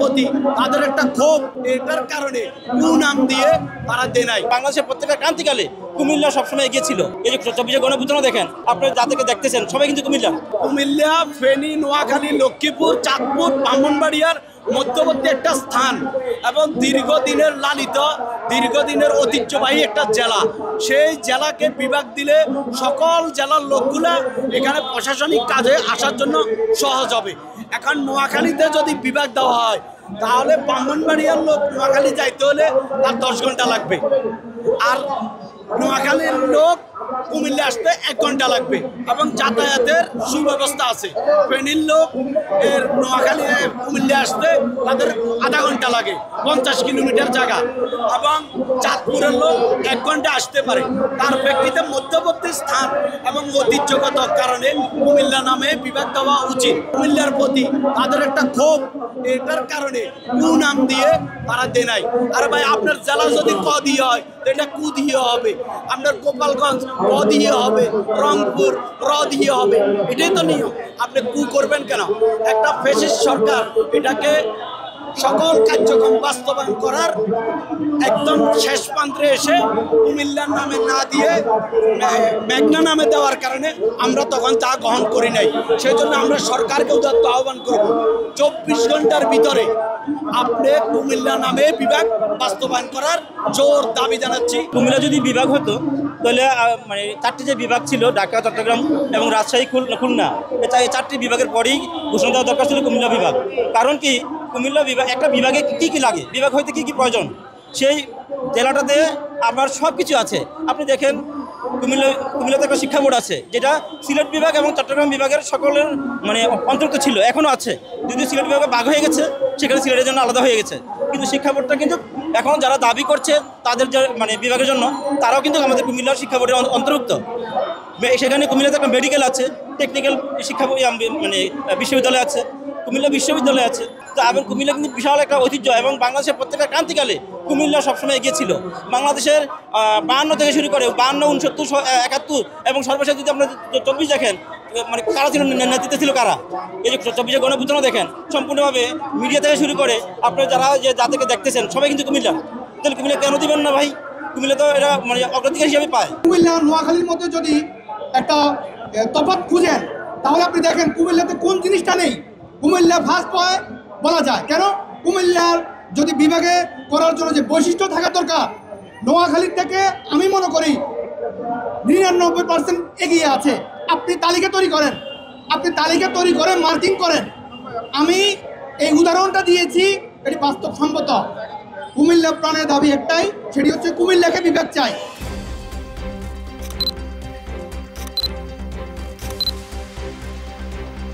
প্রতি তাদের একটা ক্ষোভ, এটার কারণে নাম দিয়ে তারা দেয় নাই। বাংলাদেশের প্রত্যেকটা ক্রান্তিকালে কুমিল্লা সবসময় এগিয়ে ছিল। এই যে 24 গণঅভ্যুত্থান দেখেন, আপনারা যাদেরকে দেখতেছেন সবাই কিন্তু কুমিল্লা, ফেনী, নোয়াখালী, লক্ষ্মীপুর, চাঁদপুর, ব্রাহ্মণবাড়িয়ার মধ্যবর্তী একটা স্থান এবং দীর্ঘদিনের লালিত, দীর্ঘদিনের ঐতিহ্যবাহী একটা জেলা। সেই জেলাকে বিভাগ দিলে সকল জেলার লোকগুলা এখানে প্রশাসনিক কাজে আসার জন্য সহজ হবে। এখন নোয়াখালীতে যদি বিভাগ দেওয়া হয় তাহলে ব্রাহ্মণবাড়িয়ার লোক নোয়াখালী যাইতে হলে তার 10 ঘন্টা লাগবে, আর নোয়াখালীর লোক কুমিল্লা আসতে 1 ঘন্টা লাগবে এবং যাতায়াতের সুব্যবস্থা আছে। ফেনীর লোক এর নোয়াখালী কুমিল্লা আসতে তাদের আধা ঘন্টা লাগে, 50 কিলোমিটার জায়গা, এবং চাঁদপুরের লোক 1 ঘন্টা আসতে পারে। তার প্রেক্ষিতে মধ্যবর্তী স্থান এবং ঐতিহ্যগত কারণে কুমিল্লা নামে বিভাগ দেওয়া উচিত। কুমিল্লার প্রতি তাদের একটা ক্ষোভ, এটার কারণে নাম দিয়ে তারা দেয় নাই। আর ভাই, আপনার জেলা যদি ক দিয়ে হয় এটা কু দিয়ে হবে, আপনার গোপালগঞ্জ ক দিয়ে হবে, রংপুর র দিয়ে হবে, এটাই তো নিয়ম। আপনি কু করবেন কেন? একটা ফ্যাসিস্ট সরকার এটাকে সকল কার্যক্রম বাস্তবায়ন করার একদম শেষ প্রান্তে এসে কুমিল্লার নামে না দিয়ে মেঘনা নামে দেওয়ার কারণে আমরা তখন তা গ্রহণ করি নাই। সেই জন্য আমরা সরকারকে উদাত্ত আহ্বান করব, 24 ঘন্টার ভিতরে আপনি কুমিল্লা নামে বিভাগ বাস্তবায়ন করার জোর দাবি জানাচ্ছি। কুমিল্লা যদি বিভাগ হতো তাহলে মানে 4টি যে বিভাগ ছিল, ঢাকা, চট্টগ্রাম এবং রাজশাহী, খুলনা, এই 4টি বিভাগের পরেই ঘোষণা দেওয়া দরকার ছিল কুমিল্লা বিভাগ। কারণ কি, কুমিল্লা বিভাগ, একটা বিভাগে কী কী লাগে, বিভাগ হইতে কী কী প্রয়োজন, সেই জেলাটাতে আবার সব কিছু আছে। আপনি দেখেন কুমিল্লাতে একটা শিক্ষা বোর্ড আছে, যেটা সিলেট বিভাগ এবং চট্টগ্রাম বিভাগের সকলের মানে অন্তর্গত ছিল, এখনও আছে। যদিও সিলেট বিভাগে ভাগ হয়ে গেছে, সেখানে সিলেটের জন্য আলাদা হয়ে গেছে, কিন্তু শিক্ষা বোর্ডটা কিন্তু এখন যারা দাবি করছে তাদের যে মানে বিভাগের জন্য, তারাও কিন্তু আমাদের কুমিল্লার শিক্ষা বোর্ডের অন্তর্ভুক্ত। সেখানে কুমিল্লাতে একটা মেডিকেল আছে, টেকনিক্যাল শিক্ষা মানে বিশ্ববিদ্যালয় আছে, কুমিল্লা বিশ্ববিদ্যালয় আছে। তো এবং কুমিল্লা কিন্তু বিশাল একটা ঐতিহ্য, এবং বাংলাদেশের প্রত্যেকটা ক্রান্তিকালে কুমিল্লা সবসময় এগিয়ে ছিল। বাংলাদেশের 52 থেকে শুরু করে 52, 69, 71 এবং সর্বশেষ যদি আপনারা 24 দেখেন, মানে কারা ছিল নেতৃত্বে ছিল কারা, এই যে 24 গণঅভ্যুত্থান দেখেন, সম্পূর্ণভাবে মিডিয়া থেকে শুরু করে আপনারা যাদেরকে দেখতেছেন সবাই কিন্তু কুমিল্লা। তাহলে কুমিল্লা কেন দিবেন না ভাই? কুমিল্লা তো এরা মানে অগ্রাধিকার হিসাবে পায়। কুমিল্লা নোয়াখালীর মধ্যে যদি একটা তফাৎ খুঁজেন তাহলে আপনি দেখেন কুমিল্লাতে কোন জিনিসটা নেই। কুমিল্লা ফার্স্ট পয়ে বলা যায় কেন? কুমিল্লার যদি বিভাগে করার জন্য যে বৈশিষ্ট্য থাকা দরকার, নোয়াখালীর থেকে আমি মনে করি 99% এগিয়ে আছে। আপনি তালিকা তৈরি করেন, মার্কিং করেন। আমি এই উদাহরণটা দিয়েছি, এটি বাস্তবসম্মত। কুমিল্লা প্রাণের দাবি একটাই, সেটি হচ্ছে কুমিল্লাকে বিভাগ চাই।